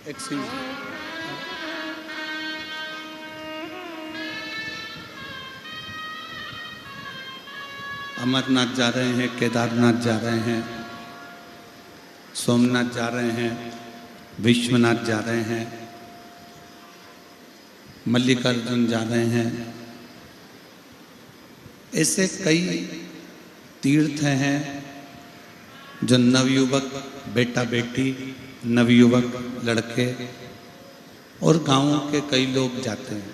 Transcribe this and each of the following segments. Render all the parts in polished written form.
Excuse. Amarnath जा रहे हैं, केदारनाथ जा रहे हैं, सोमनाथ जा रहे हैं, विश्वनाथ जा रहे हैं, मल्लिकार्जुन जा रहे हैं। ऐसे कई तीर्थ हैं जो नवयुवक बेटा बेटी, नवयुवक लड़के और गांवों के कई लोग जाते हैं।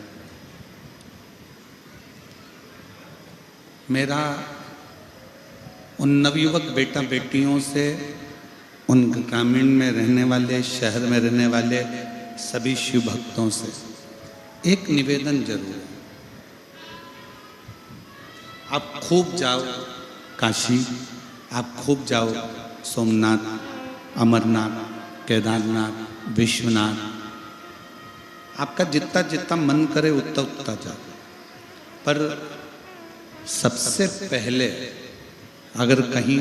मेरा उन नवयुवक बेटा बेटियों से, उन ग्रामीण में रहने वाले, शहर में रहने वाले सभी शिव भक्तों से एक निवेदन जरूर है। आप खूब जाओ काशी, आप खूब जाओ सोमनाथ, अमरनाथ, केदारनाथ, विश्वनाथ। आपका जितना जितना मन करे उतना उतना जाओ, पर सबसे पहले अगर कहीं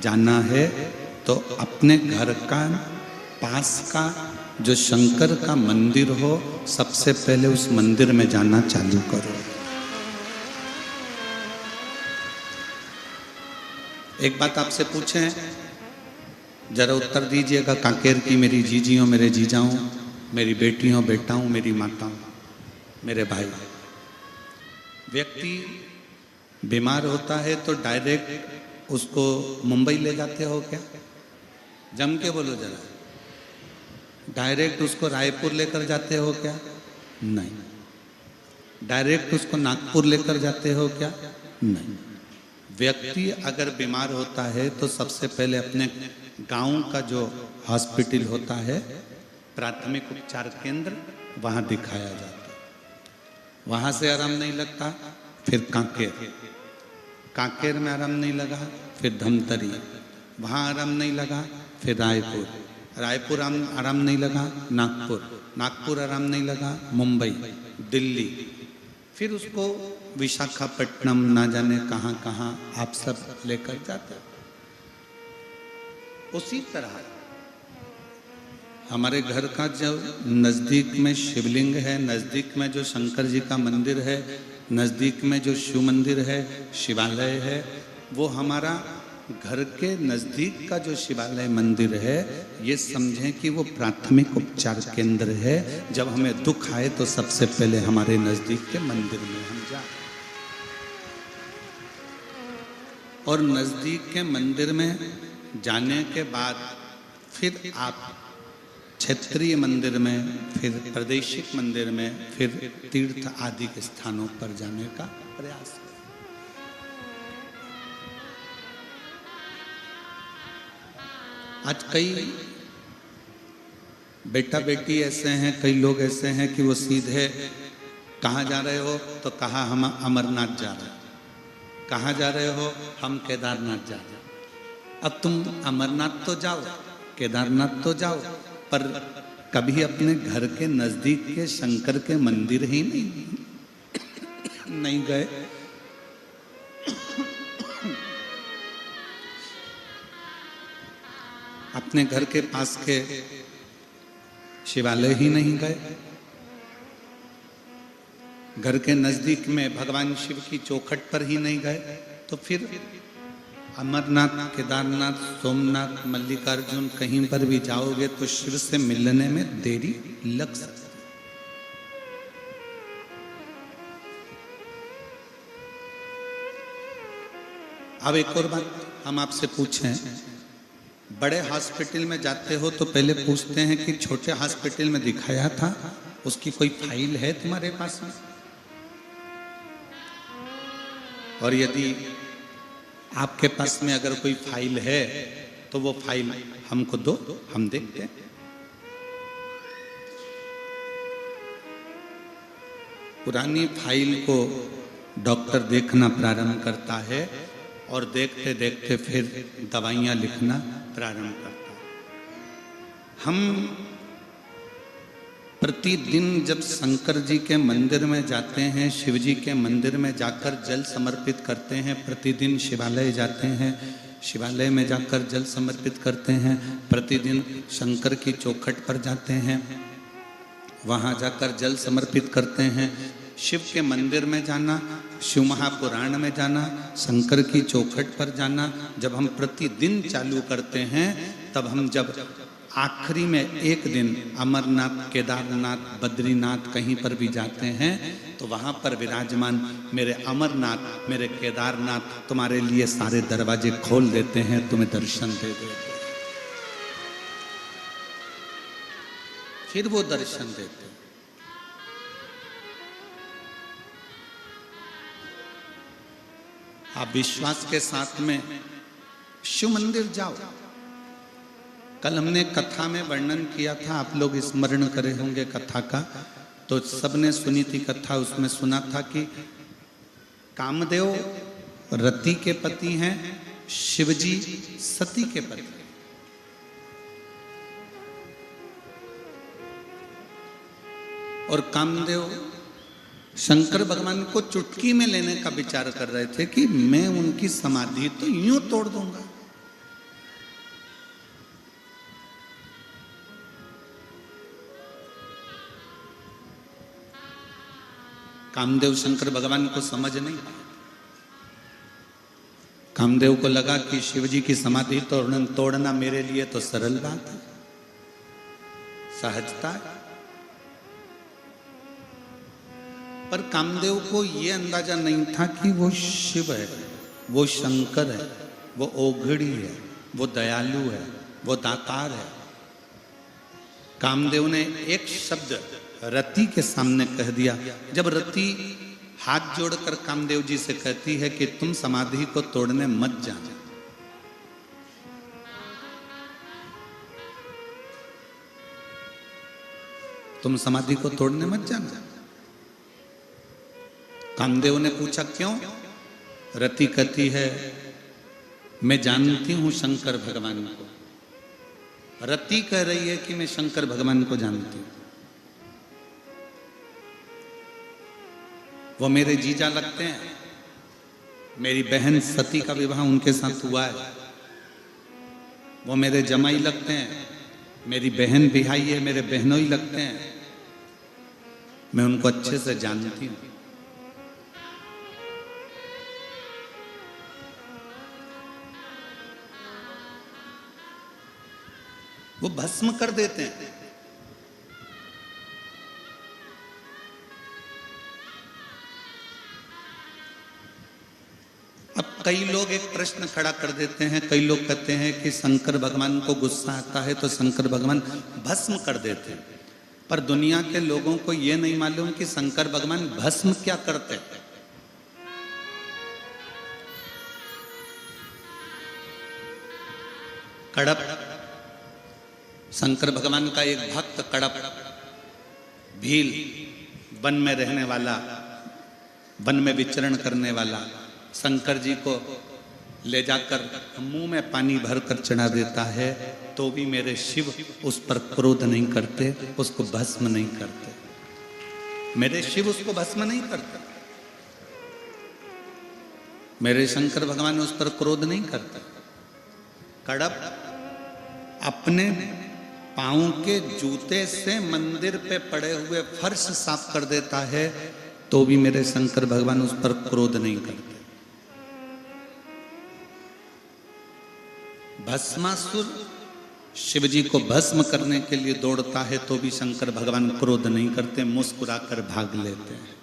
जाना है तो अपने घर का पास का जो शंकर का मंदिर हो, सबसे पहले उस मंदिर में जाना चालू करो। एक बात आपसे पूछें, जरा उत्तर दीजिएगा। कांकेर की मेरी जीजियों, मेरे जीजाओं, मेरी बेटियों, बेटाओं, मेरी माताओं, मेरे भाई, व्यक्ति बीमार होता है तो डायरेक्ट उसको मुंबई ले जाते हो क्या? जम के बोलो जरा। डायरेक्ट उसको रायपुर लेकर जाते हो क्या? नहीं। डायरेक्ट उसको नागपुर लेकर जाते हो क्या? नहीं। व्यक्ति अगर बीमार होता है तो सबसे पहले अपने गांव का जो हॉस्पिटल होता है, प्राथमिक उपचार केंद्र, वहां दिखाया जाता है। वहां से आराम नहीं लगता, फिर कांकेर, कांकेर में आराम नहीं लगा, फिर धमतरी, वहां आराम नहीं लगा, फिर रायपुर, रायपुर आराम नहीं लगा, नागपुर, नागपुर आराम नहीं लगा, मुंबई, दिल्ली, फिर उसको विशाखापट्टनम, ना जाने कहाँ कहाँ आप सब लेकर जाते। उसी तरह हमारे घर का जो नज़दीक में शिवलिंग है, नज़दीक में जो शंकर जी का मंदिर है, नज़दीक में जो शिव मंदिर है, शिवालय है, वो हमारा घर के नज़दीक का जो शिवालय मंदिर है, ये समझें कि वो प्राथमिक उपचार केंद्र है। जब हमें दुख आए तो सबसे पहले हमारे नज़दीक के मंदिर में हम जाए, और नज़दीक के मंदिर में जाने के बाद फिर आप क्षेत्रीय मंदिर में, फिर प्रादेशिक मंदिर में, फिर तीर्थ आदि के स्थानों पर जाने का प्रयास करें। आज कई बेटा बेटी ऐसे हैं, कई लोग ऐसे हैं कि वो सीधे कहाँ जा रहे हो तो कहा हम अमरनाथ जा रहे हैं, कहाँ जा रहे हो, हम केदारनाथ जा रहे हैं। अब तुम अमरनाथ तो जाओ, केदारनाथ तो जाओ, पर कभी अपने घर के नजदीक के शंकर के मंदिर ही नहीं गए। अपने घर के पास के शिवालय ही नहीं गए, घर के नजदीक में भगवान शिव की चौखट पर ही नहीं गए, तो फिर अमरनाथ, केदारनाथ, सोमनाथ, मल्लिकार्जुन कहीं पर भी जाओगे तो शिव से मिलने में देरी लग सकती है। अब एक और बात हम आपसे पूछें, बड़े हॉस्पिटल में जाते हो तो पहले पूछते हैं कि छोटे हॉस्पिटल में दिखाया था, उसकी कोई फाइल है तुम्हारे पास में? और यदि आपके पास में अगर कोई फाइल है तो वो फाइल हमको दो, हम देखते हैं। पुरानी फाइल को डॉक्टर देखना प्रारंभ करता है और देखते देखते फिर दवाइयाँ लिखना प्रारंभ करता है। हम प्रतिदिन जब शंकर जी के मंदिर में जाते हैं, शिव जी के मंदिर में जाकर जल समर्पित करते हैं, प्रतिदिन शिवालय जाते हैं, शिवालय में जाकर जल समर्पित करते हैं, प्रतिदिन शंकर की चौखट पर जाते हैं, वहाँ जाकर जल समर्पित करते हैं। शिव के मंदिर में जाना, शिव महापुराण में जाना, शंकर की चौखट पर जाना, जब हम प्रतिदिन चालू करते हैं, तब हम जब आखिरी में एक दिन अमरनाथ, केदारनाथ, बद्रीनाथ कहीं पर भी जाते हैं, तो वहाँ पर विराजमान मेरे अमरनाथ, मेरे केदारनाथ तुम्हारे लिए सारे दरवाजे खोल देते हैं, तुम्हें दर्शन दे देते हैं, फिर वो दर्शन देते हैं। आप विश्वास के साथ में शिव मंदिर जाओ। कल हमने कथा में वर्णन किया था, आप लोग स्मरण करे होंगे कथा का, तो सबने सुनी थी कथा। उसमें सुना था कि कामदेव रति के पति हैं, शिवजी सती के पति। और कामदेव शंकर भगवान को चुटकी में लेने का विचार कर रहे थे कि मैं उनकी समाधि तो यूं तोड़ दूंगा। कामदेव शंकर भगवान को समझ नहीं पाए। कामदेव को लगा कि शिवजी की समाधि तोड़ना मेरे लिए तो सरल बात है, सहजता है। पर कामदेव को यह अंदाजा नहीं था कि वो शिव है, वो शंकर है, वो ओघड़ी है, वो दयालु है, वो दातार है। कामदेव ने एक शब्द रति के सामने कह दिया। जब रति हाथ जोड़कर कामदेव जी से कहती है कि तुम समाधि को तोड़ने मत जाना, तुम समाधि को तोड़ने मत जाना। कामदेव ने पूछा क्यों? रति कहती है मैं जानती हूं शंकर भगवान को। रति कह रही है कि मैं शंकर भगवान को जानती हूं, वो मेरे जीजा लगते हैं, मेरी बहन सती का विवाह उनके साथ हुआ है, वो मेरे जमाई लगते हैं, मेरी बहन बिहाई है, मेरे बहनोई लगते हैं, मैं उनको अच्छे से जानती हूं। वो भस्म कर देते हैं। अब कई लोग एक प्रश्न खड़ा कर देते हैं, कई लोग कहते हैं कि शंकर भगवान को गुस्सा आता है तो शंकर भगवान भस्म कर देते हैं। पर दुनिया के लोगों को यह नहीं मालूम कि शंकर भगवान भस्म क्या करते हैं। कड़प शंकर भगवान का एक भक्त कड़प भील, वन में रहने वाला, वन में विचरण करने वाला, शंकर जी को ले जाकर मुंह में पानी भरकर चढ़ा देता है, तो भी मेरे शिव उस पर क्रोध नहीं करते, उसको भस्म नहीं करते। मेरे शिव उसको भस्म नहीं करते, मेरे शंकर भगवान उस पर क्रोध नहीं करते। कड़प अपने पांव के जूते से मंदिर पे पड़े हुए फर्श साफ कर देता है, तो भी मेरे शंकर भगवान उस पर क्रोध नहीं करते। भस्मासुर शिवजी को भस्म करने के लिए दौड़ता है, तो भी शंकर भगवान क्रोध नहीं करते, मुस्कुराकर भाग लेते हैं।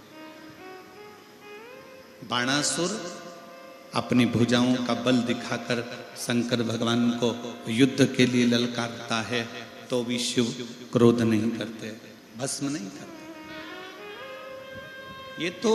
बाणासुर अपनी भुजाओं का बल दिखाकर शंकर भगवान को युद्ध के लिए ललकारता है, तो भी शिव क्रोध नहीं करते, भस्म नहीं करते। ये तो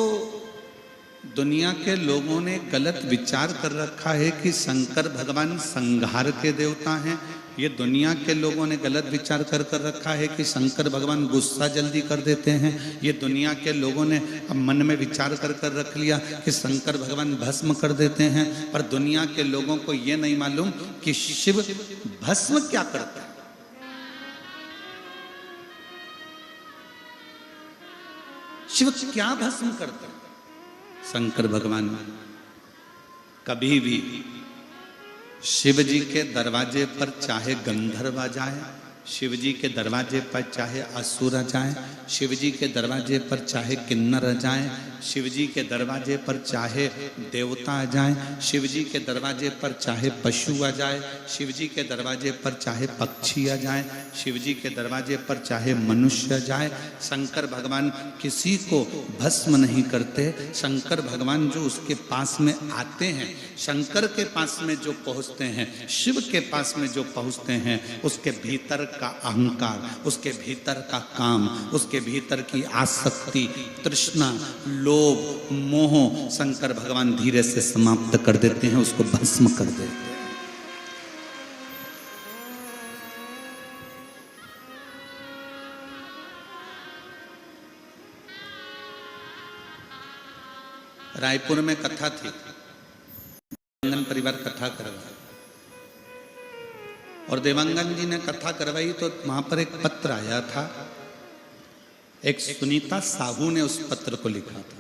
दुनिया के लोगों ने गलत विचार कर रखा है कि शंकर भगवान संहार के देवता हैं। ये दुनिया के लोगों ने गलत विचार कर रखा है कि शंकर भगवान गुस्सा जल्दी कर देते हैं। ये दुनिया के लोगों ने अब मन में विचार कर रख लिया कि शंकर भगवान भस्म कर देते हैं। पर दुनिया के लोगों को ये नहीं मालूम कि शिव भस्म क्या करता है। शिव क्या भस्म करते हैं? शंकर भगवान कभी भी शिव जी के दरवाजे पर चाहे गंधर्व आ जाए, शिव जी के दरवाजे पर चाहे असुर आ जाए, शिव जी के दरवाजे पर चाहे किन्नर आ जाए, शिव जी के दरवाजे पर चाहे देवता आ जाए, शिव जी के दरवाजे पर चाहे पशु आ जाए, शिव जी के दरवाजे पर चाहे पक्षी आ जाए, शिव जी के दरवाजे पर चाहे मनुष्य आ जाए, शंकर भगवान किसी को भस्म नहीं करते। शंकर भगवान जो उसके पास में आते हैं, शंकर के पास में जो पहुंचते हैं, शिव के पास में जो पहुंचते हैं, उसके भीतर का अहंकार, उसके भीतर का काम, उसके भीतर की आसक्ति, तृष्णा, लोभ, मोह शंकर भगवान धीरे से समाप्त कर देते हैं, उसको भस्म कर देते हैं। रायपुर में कथा थी, देवांगन परिवार कथा करवाई और देवांगन जी ने कथा करवाई तो वहां पर एक पत्र आया था। एक सुनीता साहू ने उस पत्र को लिखा था।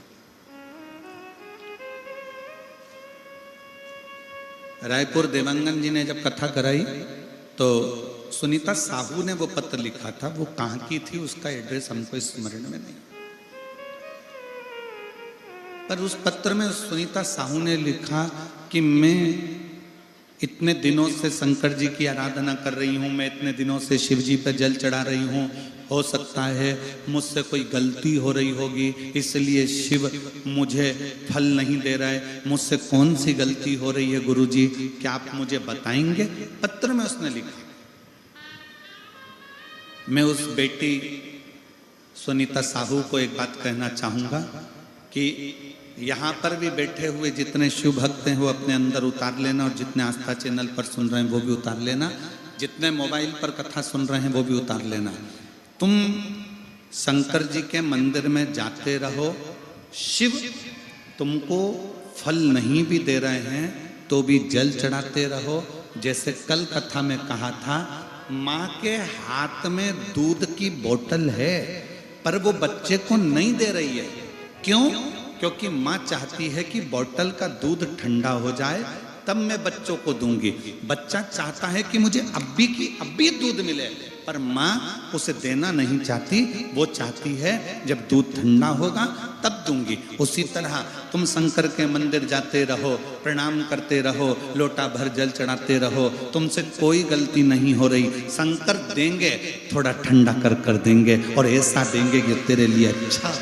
रायपुर देवांगन जी ने जब कथा कराई तो सुनीता साहू ने वो पत्र लिखा था। वो कहां की थी उसका एड्रेस हमको स्मरण में नहीं, पर उस पत्र में सुनीता साहू ने लिखा कि मैं इतने दिनों से शंकर जी की आराधना कर रही हूँ, मैं इतने दिनों से शिव जी पर जल चढ़ा रही हूँ, हो सकता है मुझसे कोई गलती हो रही होगी, इसलिए शिव मुझे फल नहीं दे रहा है। मुझसे कौन सी गलती हो रही है गुरुजी, क्या आप मुझे बताएंगे? पत्र में उसने लिखा। मैं उस बेटी सुनीता साहू को एक बात कहना चाहूंगा कि यहाँ पर भी बैठे हुए जितने शिव भक्त हैं वो अपने अंदर उतार लेना, और जितने आस्था चैनल पर सुन रहे हैं वो भी उतार लेना, जितने मोबाइल पर कथा सुन रहे हैं वो भी उतार लेना। तुम शंकर जी के मंदिर में जाते रहो, शिव तुमको फल नहीं भी दे रहे हैं तो भी जल चढ़ाते रहो। जैसे कल कथा में कहा था, माँ के हाथ में दूध की बोतल है पर वो बच्चे को नहीं दे रही है। क्यों? क्योंकि माँ चाहती है कि बोतल का दूध ठंडा हो जाए तब मैं बच्चों को दूंगी। बच्चा चाहता है कि मुझे अभी दूध मिले, पर माँ उसे देना नहीं चाहती, वो चाहती है जब दूध ठंडा होगा तब दूंगी। उसी तरह तुम शंकर के मंदिर जाते रहो, प्रणाम करते रहो, लोटा भर जल चढ़ाते रहो, तुमसे कोई गलती नहीं हो रही। शंकर देंगे, थोड़ा ठंडा कर देंगे, और ऐसा देंगे कि तेरे लिए अच्छा,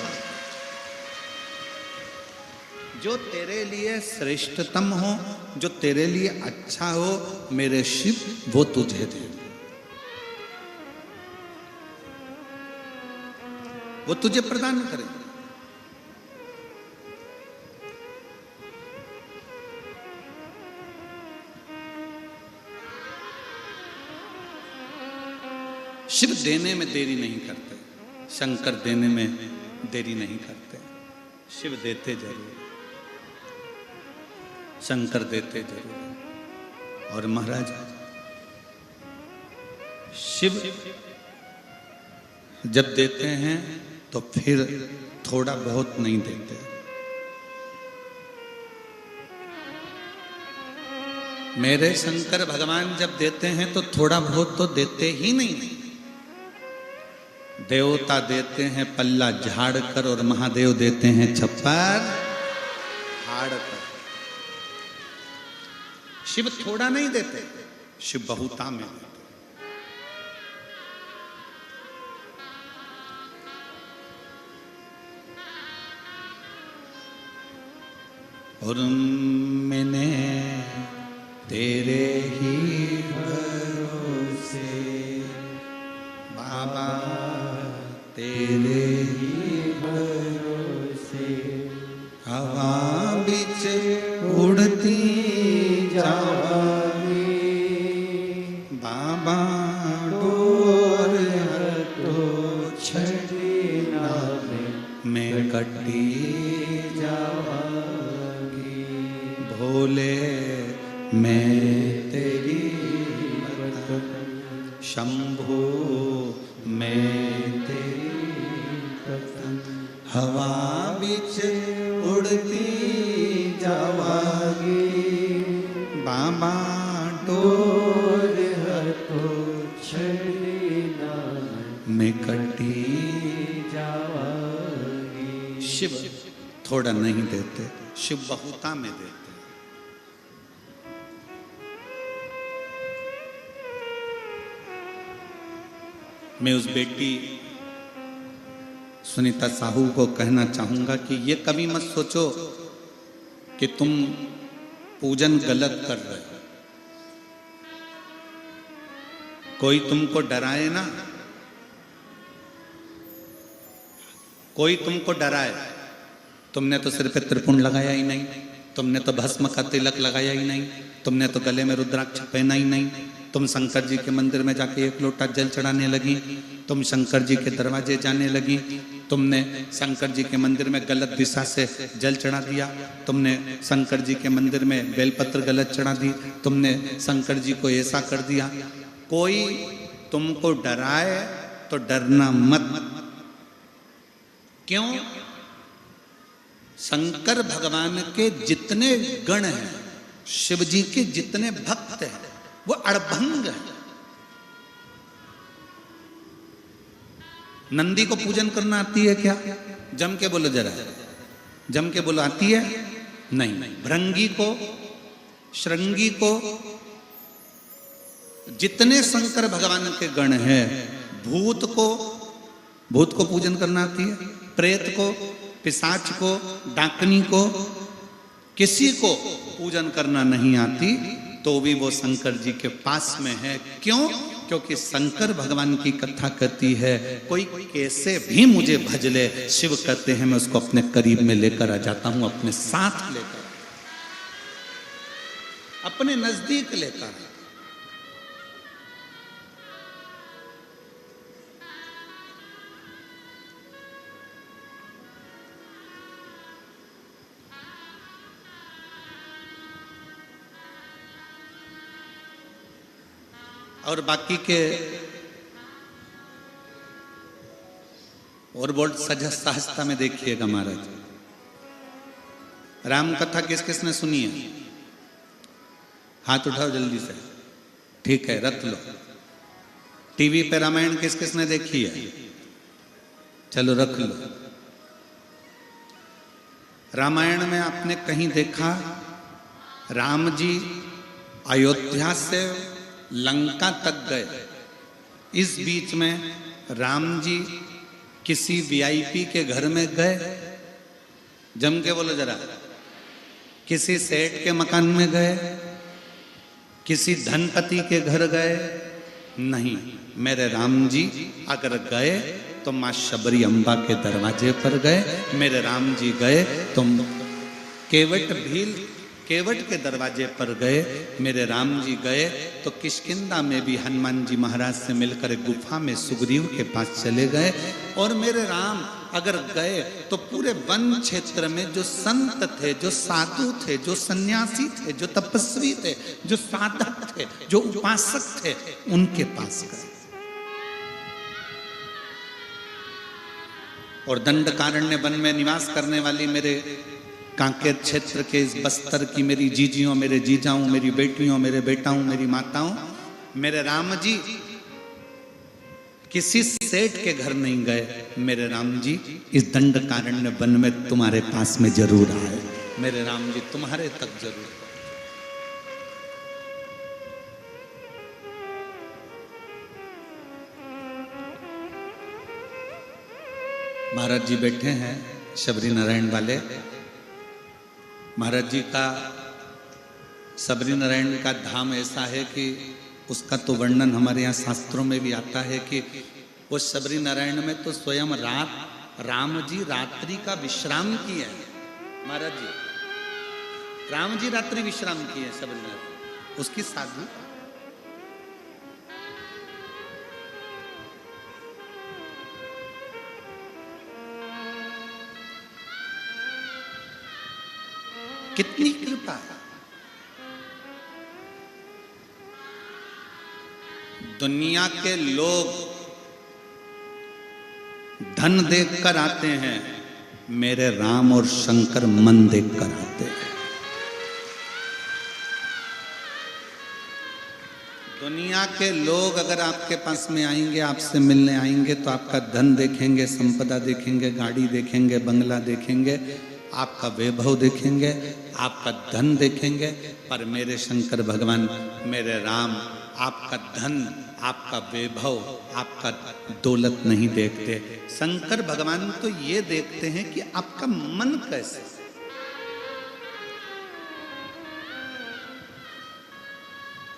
जो तेरे लिए श्रेष्ठतम हो, जो तेरे लिए अच्छा हो, मेरे शिव वो तुझे दे, वो तुझे प्रदान करेंगे। शिव देने में देरी नहीं करते, शंकर देने में देरी नहीं करते। शिव देते जरूर, शंकर देते जरूर। और महाराज शिव जब देते हैं तो फिर थोड़ा बहुत नहीं देते। मेरे शंकर भगवान जब देते हैं तो थोड़ा बहुत तो देते ही नहीं। देवता देते हैं पल्ला झाड़ कर, और महादेव देते हैं छप्पर फाड़ कर। शिव थोड़ा नहीं देते, शिव बहुता में देते। और मैंने तेरे ही भरोसे बाबा, तेरे ही भरोसे हवा बीच उड़ती जावागी, बाबा डोर हटो छड़ना मैं कटी जावागी, भोले मैं तेरी शंभो मैं तेरी हवा बीच उड़ती जावागी, बाबा में कटी जावागी। शिव थोड़ा नहीं देते, शिव बहुता में देते। मैं उस बेटी सुनीता साहू को कहना चाहूंगा कि ये कभी मत सोचो कि तुम पूजन गलत कर रहे हो। कोई तुमको डराए ना, कोई तुमको डराए, तुमने तो सिर पे त्रिपुंड लगाया ही नहीं, तुमने तो भस्म का तिलक लगाया ही नहीं, तुमने तो गले में रुद्राक्ष पहना ही नहीं, तुम शंकर जी के मंदिर में जाके एक लोटा जल चढ़ाने लगी, तुम शंकर जी के दरवाजे जाने लगी, तुमने शंकर जी के मंदिर में गलत दिशा से जल चढ़ा दिया, तुमने शंकर जी के मंदिर में बेलपत्र गलत चढ़ा दी, तुमने शंकर जी को ऐसा कर दिया। कोई तुमको डराए तो डरना मत। क्यों? शंकर भगवान के जितने गण हैं, शिव जी के जितने भक्त हैं, वो अड़भंग है। नंदी को पूजन करना आती है क्या? जम के बोलो जरा, जम के बोलो आती है? नहीं। भृंगी को, श्रृंगी को, जितने शंकर भगवान के गण हैं, भूत को पूजन करना आती है? प्रेत को, पिशाच को, डाकनी को, किसी को पूजन करना नहीं आती, तो भी वो शंकर जी के पास में है। क्यों? क्योंकि शंकर भगवान की कथा कहती है, कोई कैसे भी मुझे भज ले, शिव कहते हैं मैं उसको अपने करीब में लेकर आ जाता हूं, अपने साथ लेकर, अपने नजदीक लेकर। और बाकी के और बोल सहजता में देखिएगा महाराज, राम कथा किस किसने सुनी है? हाथ उठाओ जल्दी से। ठीक है, रख लो। टीवी पे रामायण किस किसने देखी है? चलो रख लो। रामायण में आपने कहीं देखा राम जी अयोध्या से लंका तक गए, इस बीच में राम जी किसी वीआईपी के घर में गए? जम के बोलो जरा। किसी सेठ के मकान में गए? किसी धनपति के घर गए? नहीं। मेरे राम जी अगर गए तो मां शबरी अम्बा के दरवाजे पर गए। मेरे राम जी गए तो केवट के दरवाजे पर गए। मेरे राम जी गए तो किष्किंधा में भी हनुमान जी महाराज से मिलकर गुफा में सुग्रीव के पास चले गए। और मेरे राम अगर गए तो पूरे वन क्षेत्र में जो संत थे, जो साधु थे, जो सन्यासी थे, जो तपस्वी थे, जो साधक थे, जो उपासक थे, उनके पास गए। और दंडकारण्य वन में निवास करने वाली मेरे कांकेर क्षेत्र के इस बस्तर की मेरी जीजियों, मेरे जीजाओं, मेरी बेटियों, मेरे बेटाओं, मेरी माताओं, मेरे राम जी किसी सेठ के घर नहीं गए। मेरे राम जी इस दंडकारण्य वन में तुम्हारे पास में जरूर आए। मेरे राम जी तुम्हारे तक जरूर। महाराज जी बैठे हैं शबरी नारायण वाले। महाराज जी का शबरी नारायण का धाम ऐसा है कि उसका तो वर्णन हमारे यहाँ शास्त्रों में भी आता है कि वो शबरी नारायण में तो स्वयं राम जी रात्रि का विश्राम किए हैं। महाराज जी राम जी रात्रि विश्राम किए शबरी नारायण, उसकी साधु। कितनी कृपा है। दुनिया के लोग धन देखकर आते हैं, मेरे राम और शंकर मन देखकर आते हैं। दुनिया के लोग अगर आपके पास में आएंगे, आपसे मिलने आएंगे, तो आपका धन देखेंगे, संपदा देखेंगे, गाड़ी देखेंगे, बंगला देखेंगे, आपका वैभव देखेंगे, आपका धन देखेंगे। पर मेरे शंकर भगवान, मेरे राम, आपका धन, आपका वैभव, आपका दौलत नहीं देखते। शंकर भगवान तो ये देखते हैं कि आपका मन कैसे,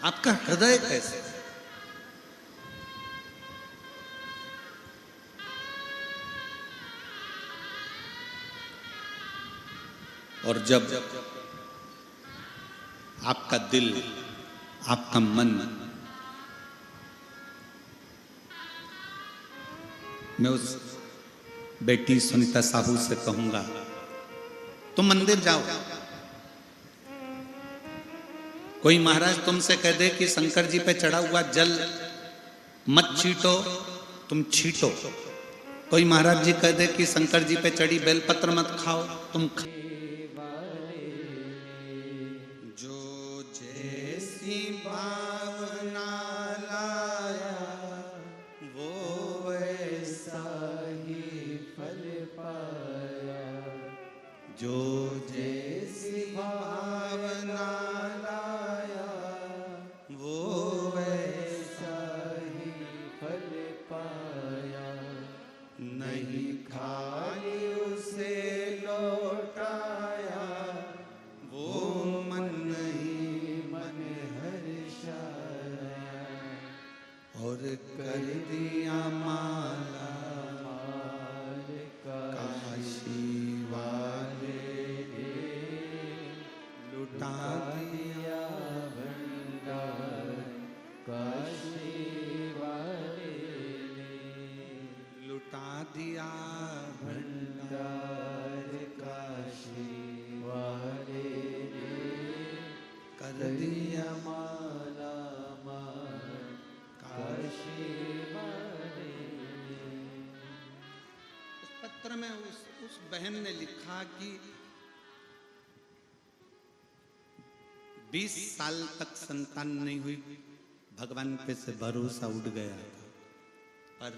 आपका हृदय कैसे। और जब आपका दिल, आपका मन, मैं उस बेटी सुनीता साहू से कहूंगा, तुम मंदिर जाओ। कोई महाराज तुमसे कह दे कि शंकर जी पे चढ़ा हुआ जल मत छीटो, तुम छीटो। कोई महाराज जी कह दे कि शंकर जी पे चढ़ी बेलपत्र मत खाओ, तुम जो जैसी भावना लाया वो वैसा ही फल पाया। जो जैसी भावना लाया वो वैसा ही फल पाया। नहीं खाली उसे लौटाया, वो मन नहीं मन हर्षाया। और कर दिया माला माल काशी वाले ने, लुटा दिया भंडार काशी वाले ने, लुटा दिया भंडार काशी वाले ने, कर दिया माला माल काशी वाले ने। उस पत्र में उस बहन ने लिखा कि 20 साल तक संतान नहीं हुई, भगवान पे से भरोसा उठ गया था। पर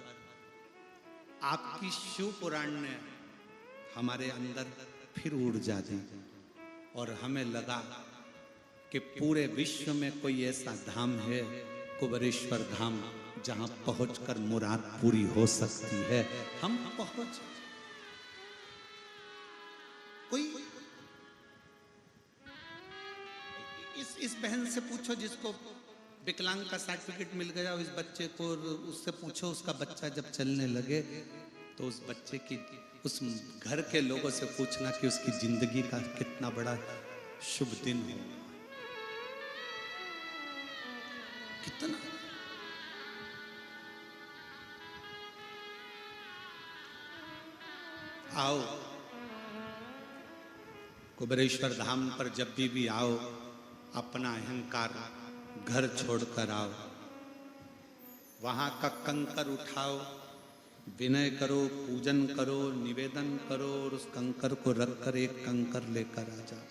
आपकी शिव पुराण ने हमारे अंदर फिर ऊर्जा दी और हमें लगा कि पूरे विश्व में कोई ऐसा धाम है, कुबेरेश्वर धाम, जहां पहुंचकर मुराद पूरी हो सकती है। हम पहुंच, कोई इस बहन से पूछो जिसको विकलांग का सर्टिफिकेट मिल गया, इस बच्चे को, उससे पूछो उसका बच्चा जब चलने लगे तो उस बच्चे की, उस घर के लोगों से पूछना कि उसकी जिंदगी का कितना बड़ा शुभ दिन हो, कितना। आओ कुबेरेश्वर धाम पर जब भी आओ, अपना अहंकार घर छोड़कर आओ, वहां का कंकर उठाओ, विनय करो, पूजन करो, निवेदन करो, और उस कंकर को रखकर एक कंकर लेकर आ जाओ।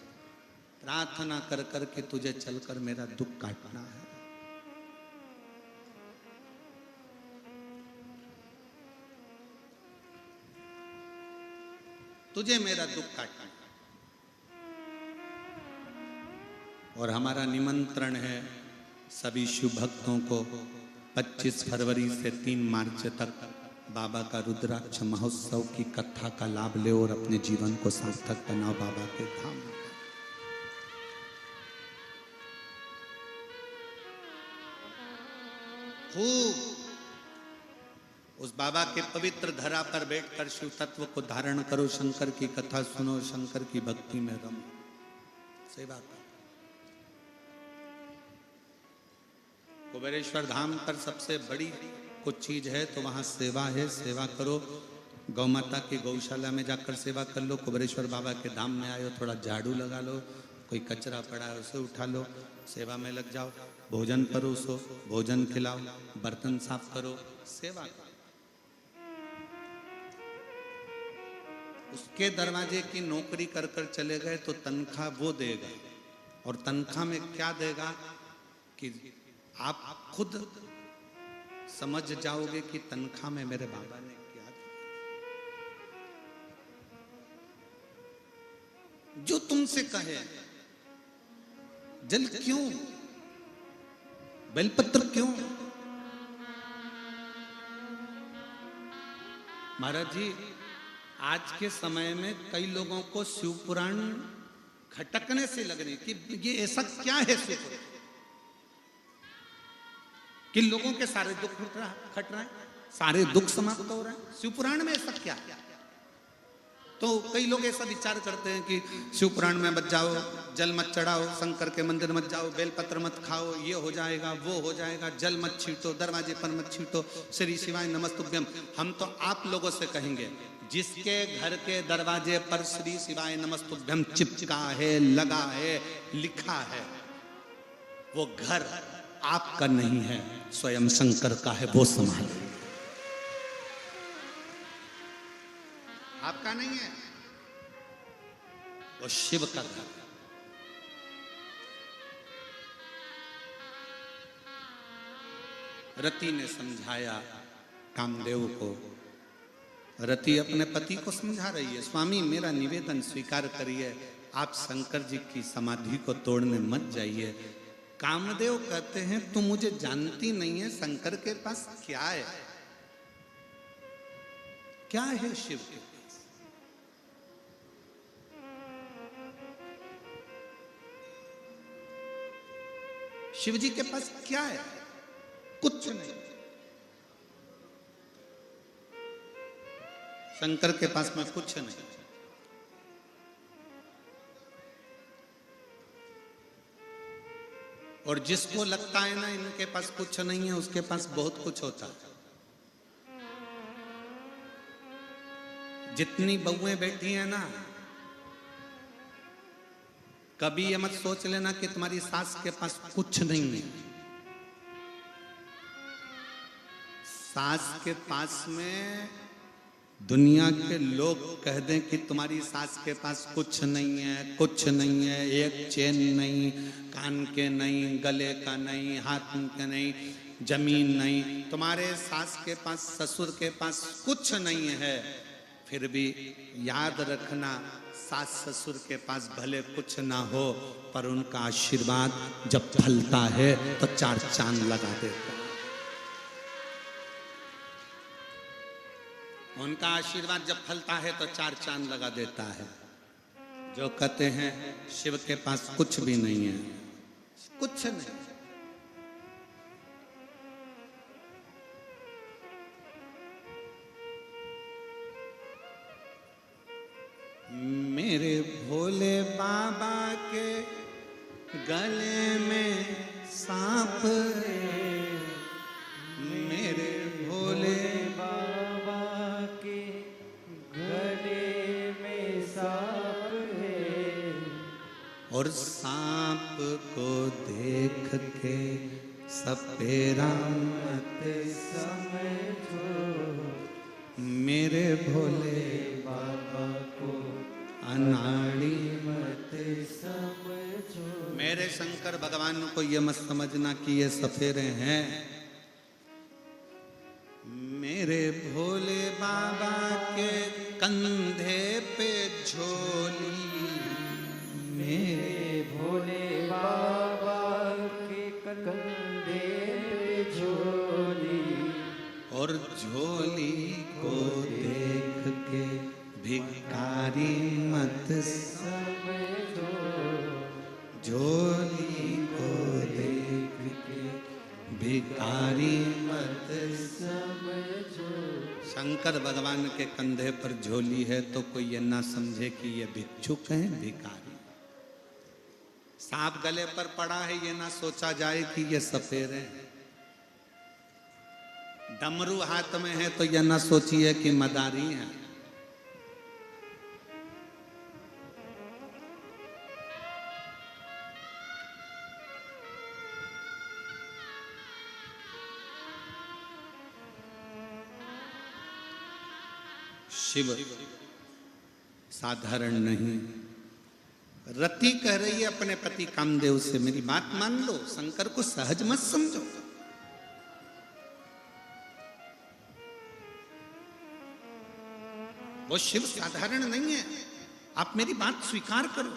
प्रार्थना कर कर के तुझे चलकर मेरा दुख काटना है। तुझे मेरा दुख काटना है। और हमारा निमंत्रण है सभी शिव भक्तों को 25 फरवरी से 3 मार्च तक बाबा का रुद्राक्ष महोत्सव की कथा का लाभ ले और अपने जीवन को सार्थक बनाओ बाबा के धाम में। खूब उस बाबा के पवित्र धरा पर बैठकर शिव तत्व को धारण करो, शंकर की कथा सुनो, शंकर की भक्ति में रमो, सेवा करो। कुबेरेश्वर धाम पर सबसे बड़ी कुछ चीज है तो वहां सेवा है, सेवा करो। गौ माता की गौशाला में जाकर सेवा कर लो। कुबेरेश्वर बाबा के धाम में आए हो, थोड़ा झाड़ू लगा लो, कोई कचरा पड़ा है उसे उठा लो, सेवा में लग जाओ। भोजन परोसो, भोजन खिलाओ, बर्तन साफ करो, सेवा करो। उसके दरवाजे की नौकरी कर कर चले गए तो तनख्वाह वो देगा, और तनख्वाह में क्या देगा कि आप खुद समझ जाओगे कि तनख्वाह में मेरे बाबा ने क्या दिया। जो तुमसे कहे जल क्यों, बेलपत्र क्यों। महाराज जी, आज के समय में कई लोगों को शिव पुराण खटकने से लग रही कि ये ऐसा क्या है शिव पुराण कि लोगों के सारे दुख खट रहा है, सारे दुख समाप्त हो रहे हैं। शिव पुराण में ऐसा क्या। तो कई लोग ऐसा विचार करते हैं कि शिव पुराण में मत जाओ, जल मत चढ़ाओ, शंकर के मंदिर मत जाओ, बेलपत्र मत खाओ, ये हो जाएगा वो हो जाएगा, जल मत छींटो, दरवाजे पर मत छींटो, श्री शिवाय नमस्तुभ्यम। हम तो आप लोगों से कहेंगे, जिसके घर के दरवाजे पर श्री शिवाय नमस्तुभ्यम चिपका है, लगा है, लिखा है, वो घर आपका नहीं है, स्वयं शंकर का है, वो संभाले। आपका नहीं है, वो शिव का घर। रति ने समझाया कामदेव को। रति अपने पति को समझा रही है, स्वामी मेरा निवेदन स्वीकार करिए, आप शंकर जी की समाधि को तोड़ने मत जाइए। कामदेव कहते हैं तुम मुझे जानती नहीं है, शंकर के पास क्या है, क्या है शिव के पास। शिव जी के पास क्या है, कुछ नहीं। शंकर के पास में कुछ नहीं। और जिसको लगता है ना इनके पास कुछ नहीं है, उसके पास बहुत कुछ होता है। जितनी बहुएं बैठी हैं ना, कभी ये मत सोच लेना कि तुम्हारी सास के पास कुछ नहीं है। सास के पास में दुनिया के लोग कह दें कि तुम्हारी सास के पास कुछ नहीं है, कुछ नहीं है, एक चेन नहीं, कान के नहीं, गले का नहीं, हाथ के नहीं, जमीन नहीं, तुम्हारे सास के पास, ससुर के पास कुछ नहीं है, फिर भी याद रखना, सास ससुर के पास भले कुछ ना हो, पर उनका आशीर्वाद जब फलता है तो चार चांद लगा देता है। उनका आशीर्वाद जब फलता है तो चार चांद लगा देता है। जो कहते हैं शिव के पास कुछ भी नहीं है, कुछ नहीं। मेरे भोले बाबा के गले में सांप है, मेरे भोले बाबा के गले में सांप है, और सांप को देख के सपेरा मत समझो, मेरे भोले बाबा को अनाड़ी मत समझो। मेरे शंकर भगवान को ये मत समझना कि ये सफेरे हैं। मेरे भोले बाबा के कंधे पे झोली, मेरे भोले बाबा के कंधे पे झोली, और झोली को देख के भिखारी मत समझो, झोली को देख के भिखारी मत समझो। शंकर भगवान के कंधे पर झोली है तो कोई ये ना समझे कि ये भिक्षुक हैं, भिखारी। सांप गले पर पड़ा है ये ना सोचा जाए कि ये सफेरे हैं। डमरू हाथ में है तो ये ना सोचिए कि मदारी है। शिव साधारण नहीं, रति कह रही है अपने पति कामदेव से, मेरी बात मान लो, शंकर को सहज मत समझो। वो शिव साधारण नहीं है, आप मेरी बात स्वीकार करो।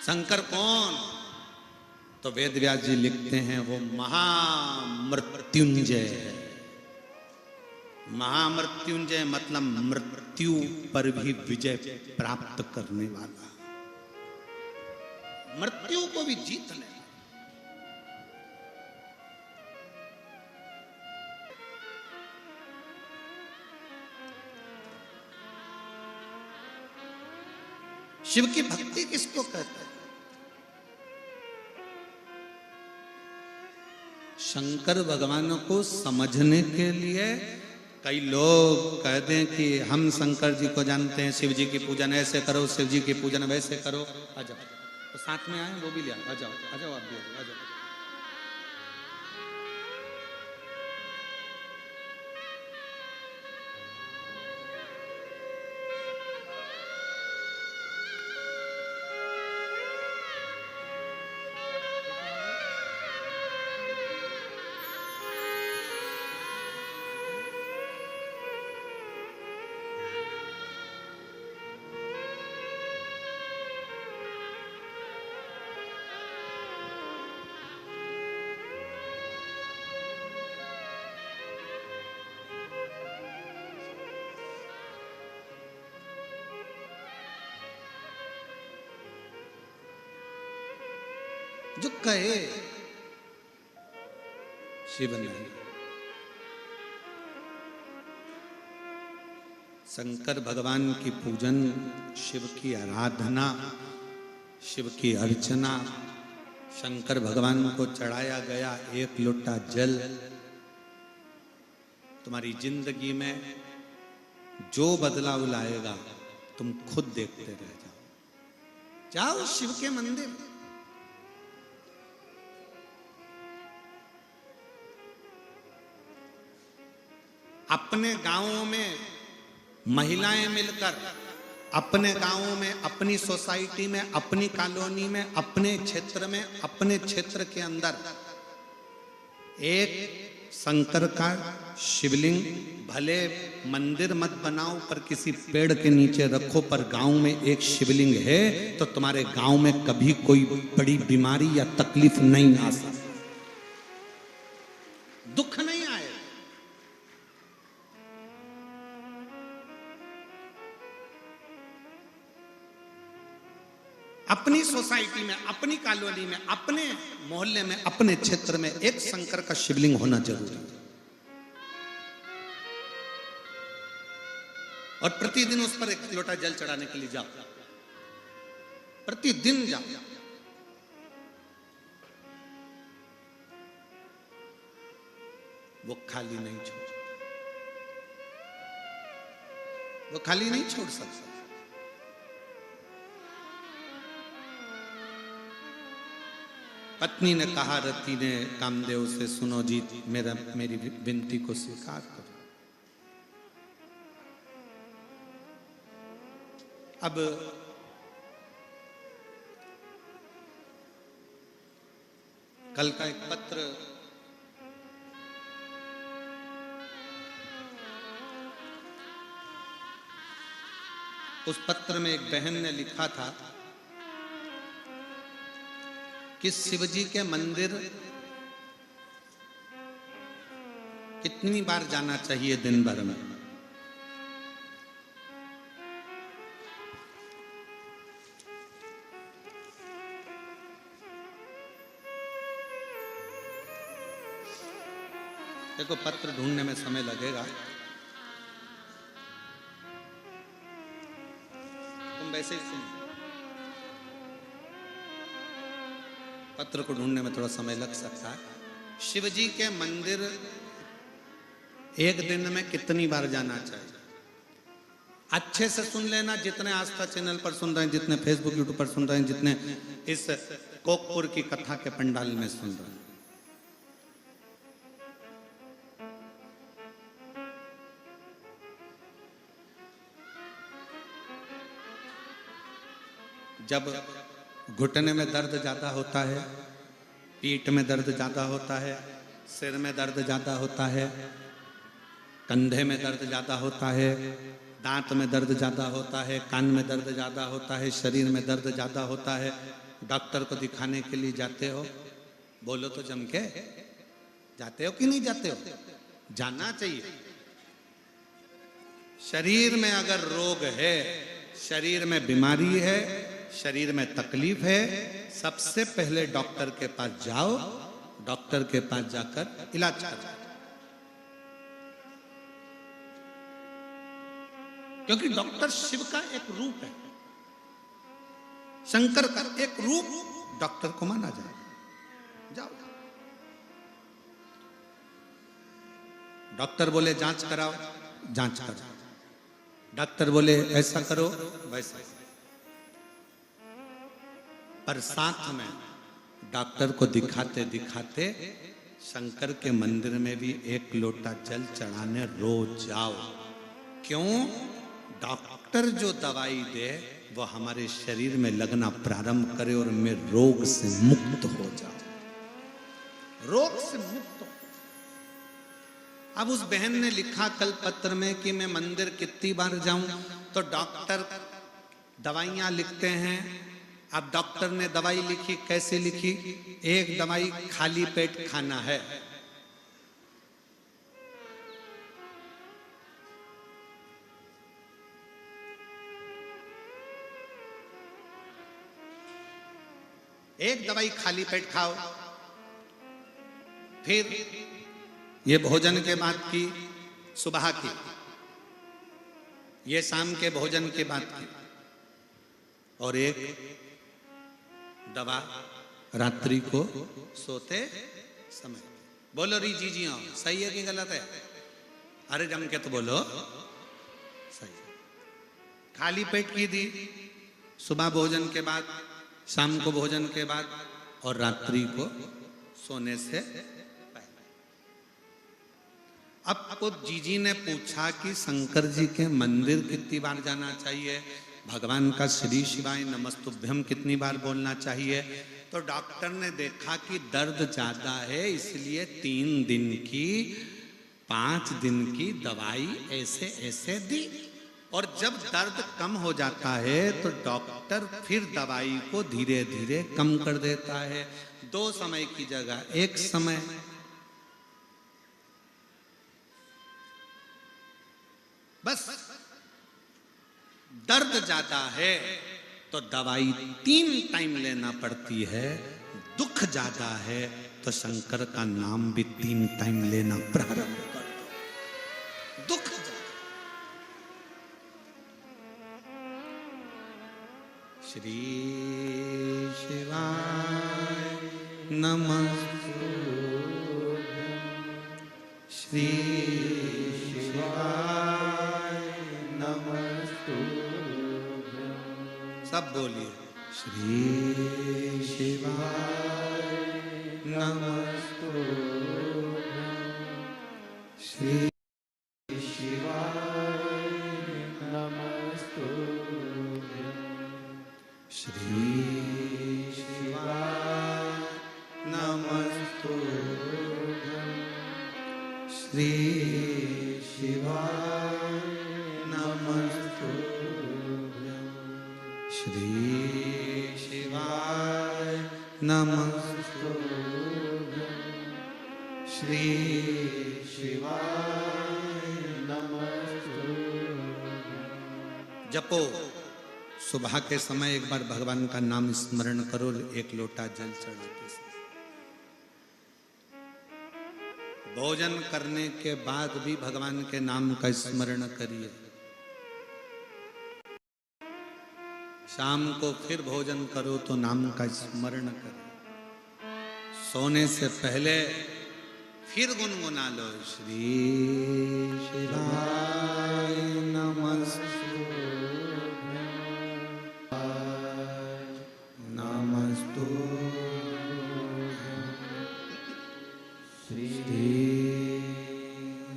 शंकर कौन? तो वेद व्यास जी लिखते हैं वो महामृत्युंजय है। महामृत्युंजय मतलब मृत्यु पर भी विजय प्राप्त करने वाला, मृत्यु को भी जीत ले। शिव की भक्ति किसको कहते हैं? शंकर भगवान को समझने के लिए कई लोग कह दें कि हम शंकर जी को जानते हैं, शिव जी की पूजन ऐसे करो, शिव जी की पूजन वैसे करो। आ जाओ, तो साथ में आए, वो भी ले आओ, आ जाओ, आ जाओ, आप भी आ जाओ। जो कहे शिव नहीं। शंकर भगवान की पूजन, शिव की आराधना, शिव की अर्चना, शंकर भगवान को चढ़ाया गया एक लोटा जल तुम्हारी जिंदगी में जो बदलाव लाएगा तुम खुद देखते रह जाओ। जाओ शिव के मंदिर, अपने गांवों में महिलाएं मिलकर, अपने गांवों में, अपनी सोसाइटी में, अपनी कॉलोनी में, अपने क्षेत्र में, अपने क्षेत्र के अंदर एक शंकर का शिवलिंग, भले मंदिर मत बनाओ पर किसी पेड़ के नीचे रखो, पर गांव में एक शिवलिंग है तो तुम्हारे गांव में कभी कोई बड़ी बीमारी या तकलीफ नहीं आ सकती, दुख नहीं आए। अपनी सोसाइटी में, अपनी कॉलोनी में, अपने मोहल्ले में, अपने क्षेत्र में एक शंकर का शिवलिंग होना जरूरी है। और प्रतिदिन उस पर एक लोटा जल चढ़ाने के लिए जाओ, प्रतिदिन जाओ। वो खाली नहीं छोड़, वो खाली नहीं छोड़ सकता। पत्नी ने कहा रति ने कामदेव से, सुनो जी, मेरी विनती को स्वीकार करो। अब कल का एक पत्र उस पत्र में एक बहन ने लिखा था कि शिवजी के मंदिर कितनी बार जाना चाहिए दिन भर में। देखो, पत्र ढूंढने में समय लगेगा, तुम वैसे ही सुनो। पत्र को ढूंढने में थोड़ा समय लग सकता है। शिवजी के मंदिर एक दिन में कितनी बार जाना चाहिए? अच्छे से सुन लेना, जितने आस्था चैनल पर सुन रहे हैं, जितने फेसबुक यूट्यूब पर सुन रहे हैं, जितने इस कोकपुर की कथा के पंडाल में सुन रहे हैं। जब घुटने में दर्द ज़्यादा होता है, पीठ में दर्द ज़्यादा होता है, सिर में दर्द ज़्यादा होता है, कंधे में दर्द ज़्यादा होता है, दांत में दर्द ज़्यादा होता है, कान में दर्द ज़्यादा होता है, शरीर में दर्द ज़्यादा होता है, डॉक्टर को दिखाने के लिए जाते हो? बोलो तो जम के, जाते हो कि नहीं जाते हो? जाना चाहिए। शरीर में अगर रोग है, शरीर में बीमारी है, शरीर में तकलीफ है, सबसे पहले डॉक्टर के पास जाओ, डॉक्टर के पास जाकर इलाज करो। क्योंकि डॉक्टर शिव का एक रूप है, शंकर का एक रूप डॉक्टर को माना जाए। जाओ, डॉक्टर बोले जांच कराओ, जांच करो, डॉक्टर बोले ऐसा करो, वैसा। पर साथ में डॉक्टर को दिखाते दिखाते शंकर के मंदिर में भी एक लोटा जल चढ़ाने रोज जाओ। क्यों? डॉक्टर जो दवाई दे वो हमारे शरीर में लगना प्रारंभ करे और मैं रोग से मुक्त हो जाऊं, रोग से मुक्त हो। अब उस बहन ने लिखा कल पत्र में कि मैं मंदिर कितनी बार जाऊं, तो डॉक्टर दवाइयां लिखते हैं। अब डॉक्टर ने दवाई लिखी, कैसे लिखी? एक दवाई खाली पेट खाना है, एक दवाई खाली पेट खाओ, फिर ये भोजन के बाद की, सुबह की, ये शाम के भोजन के बाद की, और एक दवा रात्रि को सोते समय। बोलो री जी जी, सही है कि गलत है? अरे जम के तो बोलो सही है। खाली पेट की दी, सुबह भोजन के बाद, शाम को भोजन के बाद, और रात्रि को सोने से पहले। अब तो जीजी ने पूछा कि शंकर जी के मंदिर कितनी बार जाना चाहिए, भगवान का श्री शिवाय नमस्तुभ्यम कितनी बार बोलना चाहिए? तो डॉक्टर ने देखा कि दर्द ज्यादा है, इसलिए 3 दिन की, 5 दिन की दवाई ऐसे ऐसे दी। और जब दर्द कम हो जाता है तो डॉक्टर फिर दवाई को धीरे धीरे कम कर देता है। 2 समय की जगह 1 समय। बस दर्द ज्यादा है तो दवाई 3 टाइम लेना पड़ती है, दुख ज्यादा है तो शंकर का नाम भी 3 टाइम लेना प्रारंभ कर दो। दुख श्री शिवाय नमस्तुभ्यं, श्री शिवाय नमस्तुभ्यं। सब बोलिए, श्री शिवाय नमस्तुभ्यं, श्री श्री शिवाय नमस्तुभ्यं, श्री शिवाय नमस्तुभ्यं, श्री शिवाय नमस्तुभ्यं। जपो, सुबह के समय एक बार भगवान का नाम स्मरण करो, एक लोटा जल चढ़ाते समय। भोजन करने के बाद भी भगवान के नाम का स्मरण करिए। शाम को फिर भोजन करो तो नाम का स्मरण करो। सोने से पहले फिर गुनगुना लो, श्री शिवाय नमस्तुभ्यं, नमस्तुभ्यं, श्री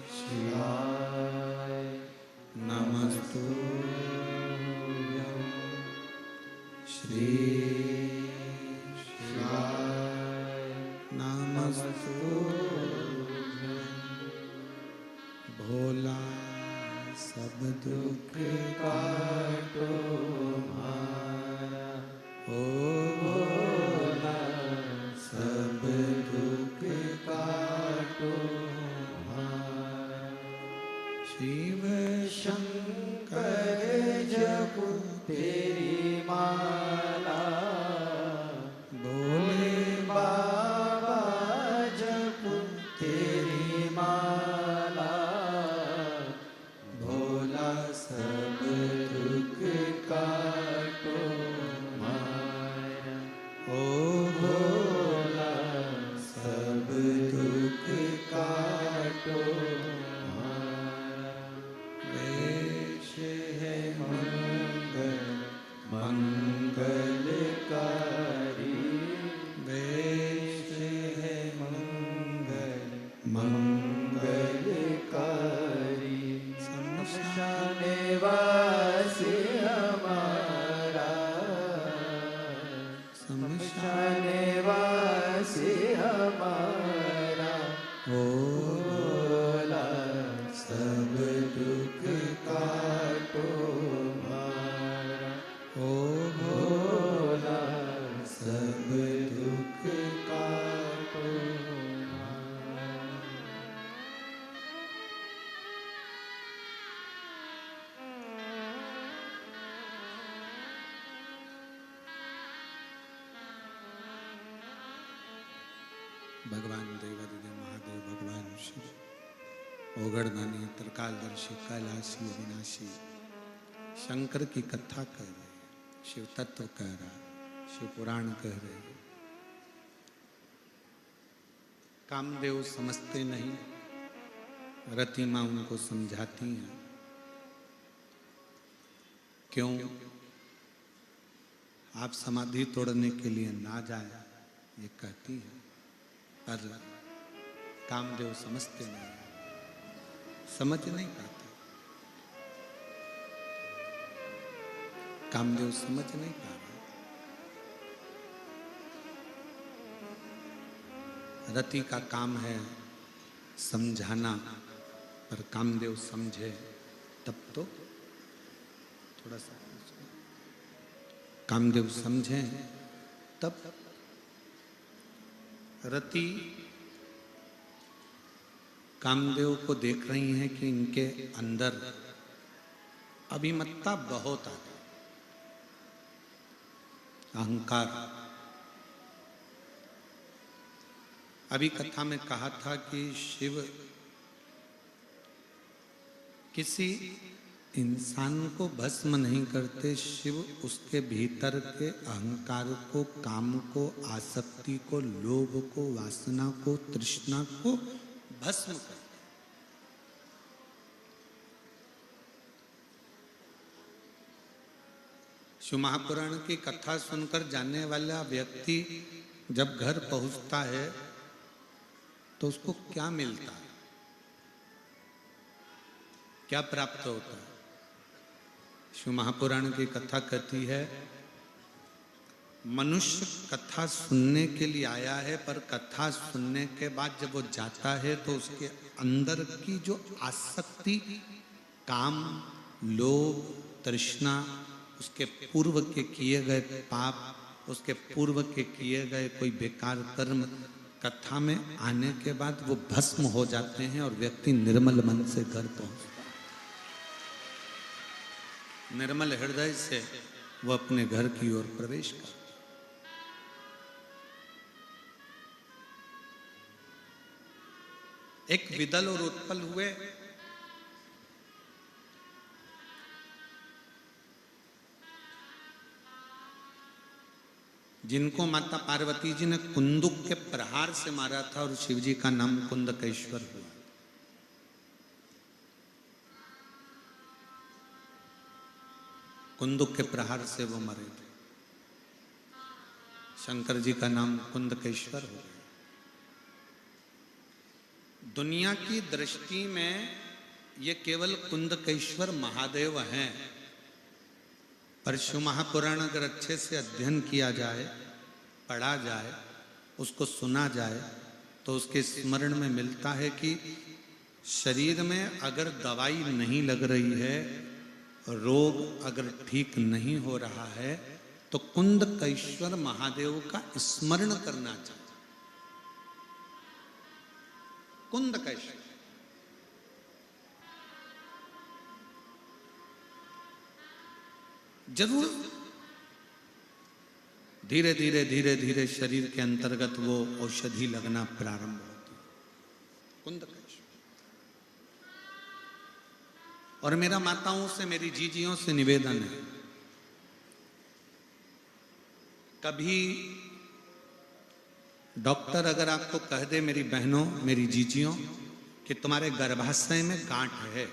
शिवाय नमस्तुभ्यं, श्री सूझन। भोला सब दुख काटो मारा, ओ भोला सब दुख काटो मारा। शिव शंकर जपु तेरी माला, भोले बाबा जपु तेरी माला। भोला सब दुख काटो मारा, ओ भोला सब दुख काटो मारा। वेश है मंगल मंगलकारी, वेश है मंगल मंगलकारी। शमशान वासी हमारा, शमशान वासी हमारा। ओ भोला सब दुख काटो मारा, ओ भोला सब दुख काटो मारा। भगवान देवादिदेव महादेव भगवान शिव ओगड़दानी त्रिकालदर्शी कैलाशी अविनाशी शंकर की कथा कह रहे, शिव तत्व कह रहा, शिव पुराण कह रहे। कामदेव समझते नहीं, रति माँ उनको समझाती हैं। क्यों आप समाधि तोड़ने के लिए ना जाए, ये कहती है। पर कामदेव समझते नहीं, समझ नहीं पाते। कामदेव समझ नहीं पा रहे। रति का काम है समझाना, पर कामदेव समझे तब तो थोड़ा सा कामदेव समझे तब। रति कामदेव को देख रही हैं कि इनके अंदर अभिमत्ता बहुत आ गई, अहंकार। अभी कथा में कहा था कि शिव किसी इंसान को भस्म नहीं करते, शिव उसके भीतर के अहंकार को, काम को, आसक्ति को, लोभ को, वासना को, तृष्णा को भस्म करते। शिव महापुराण की कथा सुनकर जाने वाला व्यक्ति जब घर पहुंचता है तो उसको क्या मिलता है, क्या प्राप्त होता है? शिव महापुराण की कथा कहती है, मनुष्य कथा सुनने के लिए आया है, पर कथा सुनने के बाद जब वो जाता है तो उसके अंदर की जो आसक्ति, काम, लोभ, तृष्णा, उसके पूर्व के किए गए पाप, उसके पूर्व के किए गए कोई बेकार कर्म कथा में आने के बाद वो भस्म हो जाते हैं और व्यक्ति निर्मल मन से घर पहुंचता है। निर्मल हृदय से वो अपने घर की ओर प्रवेश करता। एक विदल और उत्पल हुए। जिनको माता पार्वती जी ने कुंदुक के प्रहार से मारा था और शिवजी का नाम कुंदकेश्वर हुआ। कुंदुक के प्रहार से वो मरे थे। शंकर जी का नाम कुंदकेश्वर हो गया। दुनिया की दृष्टि में ये केवल कुंदकेश्वर महादेव हैं, पर शिव महापुराण अगर अच्छे से अध्ययन किया जाए, पढ़ा जाए, उसको सुना जाए, तो उसके स्मरण में मिलता है कि शरीर में अगर दवाई नहीं लग रही है, रोग अगर ठीक नहीं हो रहा है, तो कुंदकेश्वर महादेव का स्मरण करना चाहिए। कुंदकेश्वर जरूर धीरे धीरे धीरे धीरे शरीर के अंतर्गत वो औषधि लगना प्रारंभ होती है। कुंदकेश्वर। और मेरा माताओं से, मेरी जीजियों से निवेदन है, कभी डॉक्टर अगर आपको कह दे, मेरी बहनों, मेरी जीजियों, कि तुम्हारे गर्भाशय में गांठ है,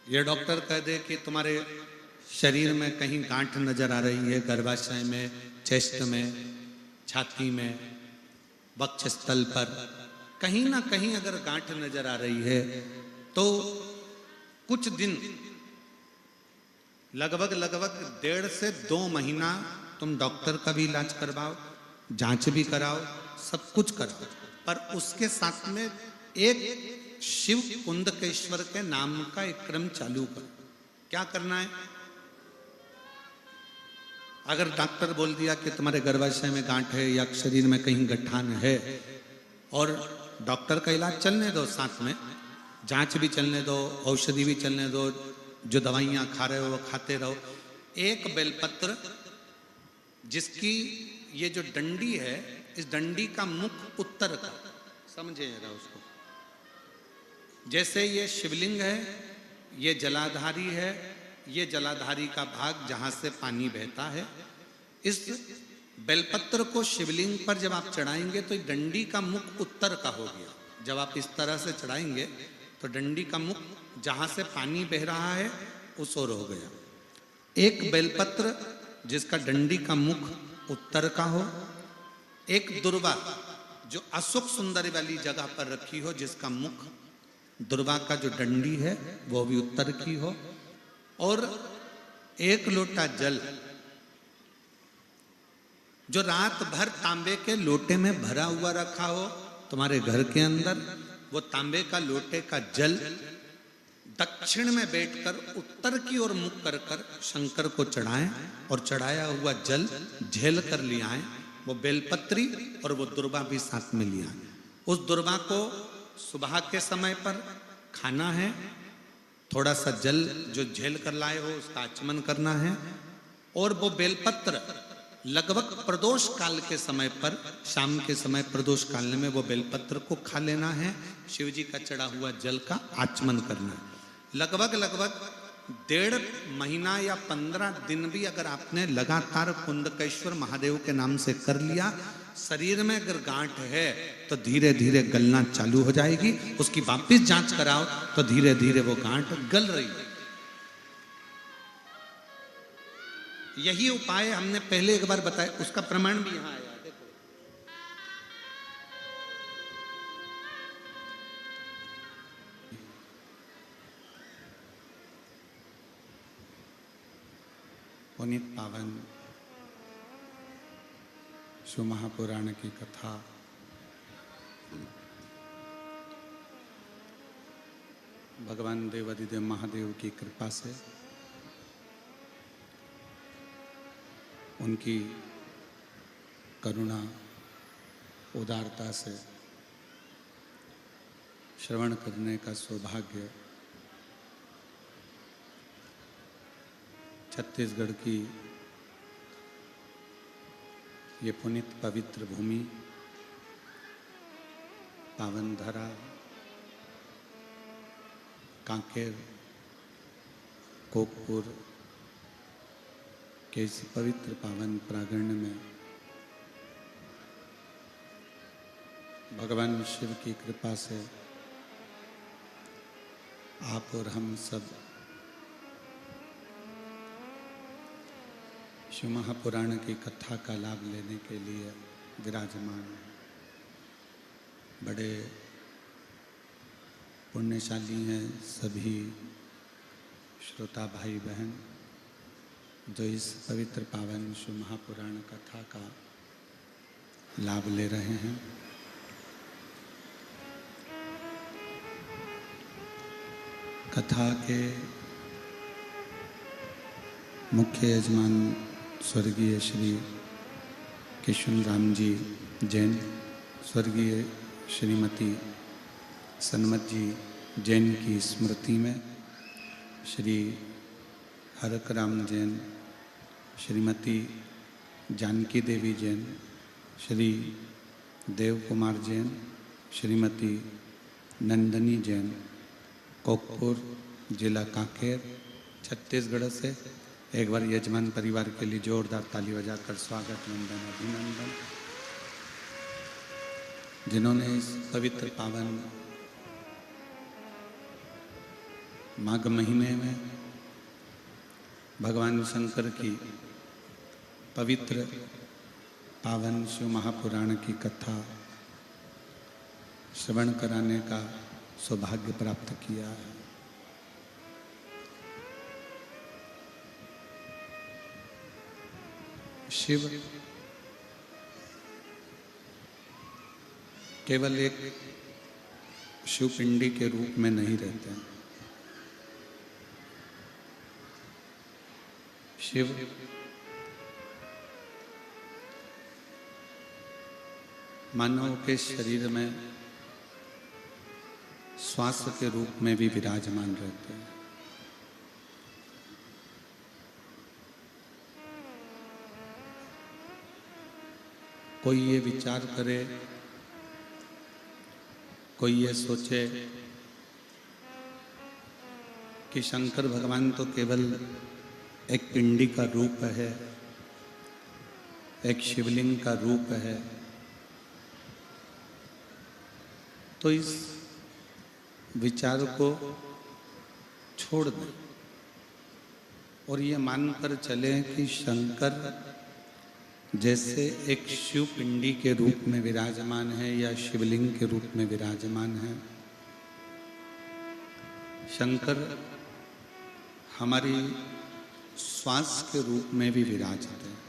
ये डॉक्टर कह दे कि तुम्हारे शरीर में कहीं गांठ नजर आ रही है, गर्भाशय में, चेस्ट में, छाती में, वक्षस्थल पर कहीं ना कहीं अगर गांठ नजर आ रही है, तो कुछ दिन, लगभग 1.5 से 2 महीना तुम डॉक्टर का भी इलाज करवाओ, जांच भी कराओ, सब कुछ कराओ, पर उसके साथ में एक शिव कुंदकेश्वर के नाम का एक क्रम चालू करो। क्या करना है? अगर डॉक्टर बोल दिया कि तुम्हारे गर्भाशय में गांठ है या शरीर में कहीं गठान है, और डॉक्टर का इलाज चलने दो, साथ में जांच भी चलने दो, औषधि भी चलने दो, जो दवाइयां खा रहे हो वो खाते रहो। एक बेलपत्र, जिसकी ये जो डंडी है, इस डंडी का मुख उत्तर का, समझिएगा उसको, जैसे ये शिवलिंग है, ये जलाधारी है, ये जलाधारी का भाग जहां से पानी बहता है, इस बेलपत्र को शिवलिंग पर जब आप चढ़ाएंगे तो डंडी का मुख उत्तर का हो गया। जब आप इस तरह से चढ़ाएंगे तो डंडी का मुख जहां से पानी बह रहा है उस ओर हो गया। एक बेलपत्र जिसका डंडी का मुख उत्तर का हो, एक दुर्वा जो अशोक सुंदरी वाली जगह पर रखी हो, जिसका मुख, दुर्वा का जो डंडी है वो भी उत्तर की हो, और एक लोटा जल जो रात भर तांबे के लोटे में भरा हुआ रखा हो तुम्हारे घर के अंदर, वो तांबे का लोटे का जल दक्षिण में बैठकर उत्तर की ओर मुख कर कर शंकर को चढ़ाएं, और चढ़ाया हुआ जल झेल कर ले आए। वो बेलपत्री और वो दुर्वा भी साथ में लिया। उस दुर्वा को सुबह के समय पर खाना है, थोड़ा सा जल जो झेल कर लाए हो उसका आचमन करना है, और वो बेलपत्र लगभग प्रदोष काल के समय पर, शाम के समय प्रदोष काल में वो बेलपत्र को खा लेना है, शिव जी का चढ़ा हुआ जल का आचमन करना है। लगभग 1.5 महीना या 15 दिन भी अगर आपने लगातार कुंदकेश्वर महादेव के नाम से कर लिया, शरीर में अगर गांठ है तो धीरे धीरे गलना चालू हो जाएगी। उसकी वापस जांच कराओ तो धीरे धीरे वो गांठ गल रही है। यही उपाय हमने पहले एक बार बताया, उसका प्रमाण भी यहां आया। देखो, पुनीत पावन शिव महापुराण की कथा भगवान देवादिदेव महादेव की कृपा से, उनकी करुणा उदारता से श्रवण करने का सौभाग्य छत्तीसगढ़ की ये पुनीत पवित्र भूमि, पावन धरा, कांकेर, कोकपुर के इस पवित्र पावन प्रांगण में भगवान शिव की कृपा से आप और हम सब शिव महापुराण की कथा का लाभ लेने के लिए विराजमान हैं। बड़े पुण्यशाली हैं सभी श्रोता भाई बहन। जो इस पवित्र पावन शिव महापुराण कथा का लाभ ले रहे हैं। कथा के मुख्य यजमान स्वर्गीय श्री किशन राम जी जैन, स्वर्गीय श्रीमती सन्मत जी जैन की स्मृति में श्री हरकराम जैन, श्रीमती जानकी देवी जैन, श्री देव कुमार जैन, श्रीमती नंदनी जैन, कोकपुर जिला कांकेर छत्तीसगढ़ से एक बार यजमान परिवार के लिए जोरदार ताली बजाकर स्वागत, नंदन, अभिनंदन। जिन्होंने इस पवित्र पावन माघ महीने में भगवान शंकर की पवित्र पावन शिव महापुराण की कथा श्रवण कराने का सौभाग्य प्राप्त किया है। शिव केवल एक शिवपिंडी के रूप में नहीं रहते हैं। शिव मानव के शरीर में श्वास के रूप में भी विराजमान रहते हैं। कोई ये विचार करे, कोई ये सोचे कि शंकर भगवान तो केवल एक पिंडी का रूप है, एक शिवलिंग का रूप है, तो इस विचार को छोड़ दें और ये मानकर चलें कि शंकर जैसे एक शिव पिंडी के रूप में विराजमान है या शिवलिंग के रूप में विराजमान है, शंकर हमारी श्वास के रूप में भी विराजते हैं।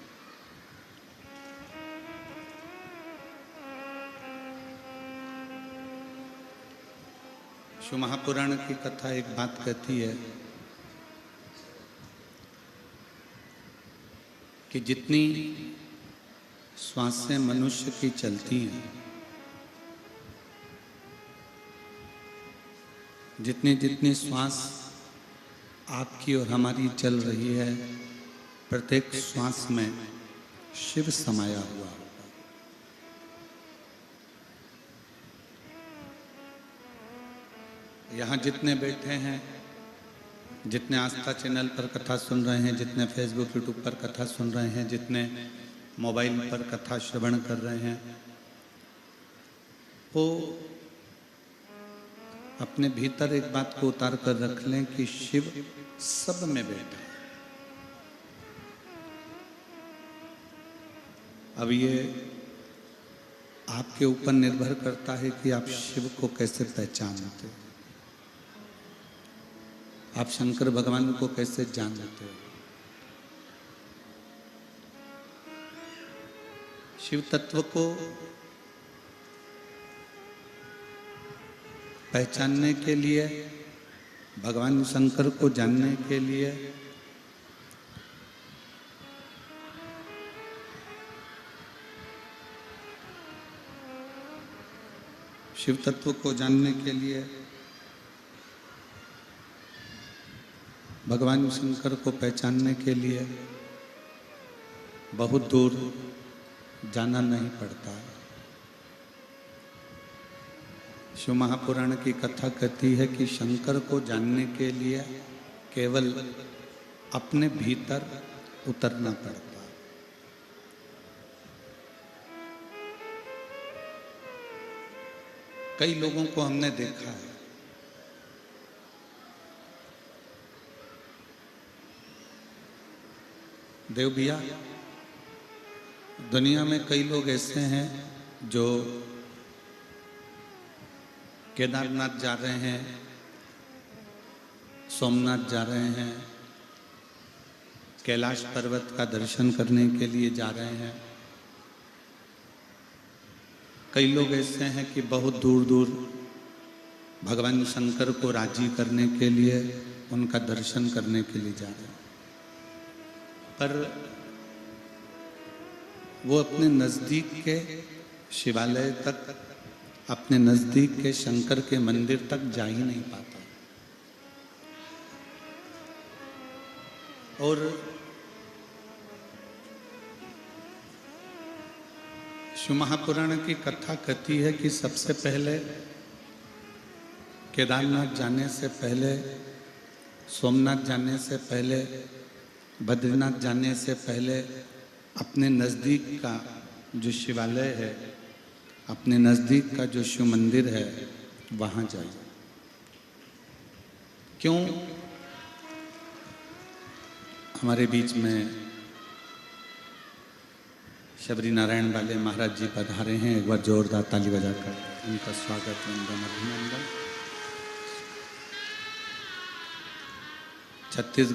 शिव महापुराण की कथा एक बात कहती है कि जितनी श्वासें मनुष्य की चलती हैं, जितनी जितनी श्वास आपकी और हमारी चल रही है, प्रत्येक श्वास में शिव समाया हुआ होगा। यहाँ जितने बैठे हैं, जितने आस्था चैनल पर कथा सुन रहे हैं, जितने फेसबुक यूट्यूब पर कथा सुन रहे हैं, जितने मोबाइल पर कथा श्रवण कर रहे हैं, वो अपने भीतर एक बात को उतार कर रख लें कि शिव सब में बैठा है। अब ये आपके ऊपर निर्भर करता है कि आप शिव को कैसे पहचानते हो, आप शंकर भगवान को कैसे जानते हो। शिव तत्व को पहचानने के लिए, भगवान शंकर को जानने के लिए शिव तत्व को जानने के लिए, भगवान शंकर को पहचानने के लिए बहुत दूर जाना नहीं पड़ता है। शिव महापुराण की कथा कहती है कि शंकर को जानने के लिए केवल अपने भीतर उतरना पड़ता है। कई लोगों को हमने देखा है, देव भैया, दुनिया में कई लोग ऐसे हैं जो केदारनाथ जा रहे हैं, सोमनाथ जा रहे हैं, कैलाश पर्वत का दर्शन करने के लिए जा रहे हैं। कई लोग ऐसे हैं कि बहुत दूर दूर भगवान शंकर को राजी करने के लिए, उनका दर्शन करने के लिए जा रहे हैं, पर वो अपने नज़दीक के शिवालय तक, अपने नज़दीक के शंकर के मंदिर तक जा ही नहीं पाता। और शिव महापुराण की कथा कहती है कि सबसे पहले केदारनाथ जाने से पहले, सोमनाथ जाने से पहले, बद्रीनाथ जाने से पहले अपने नज़दीक का जो शिवालय है, अपने नज़दीक का जो शिव मंदिर है, वहाँ जाइए। क्यों? हमारे बीच में शबरी नारायण वाले महाराज जी पधारे हैं। एक बार जोरदार ताली बजाकर उनका स्वागत, वंदन, अभिनंदन। छत्तीसगढ़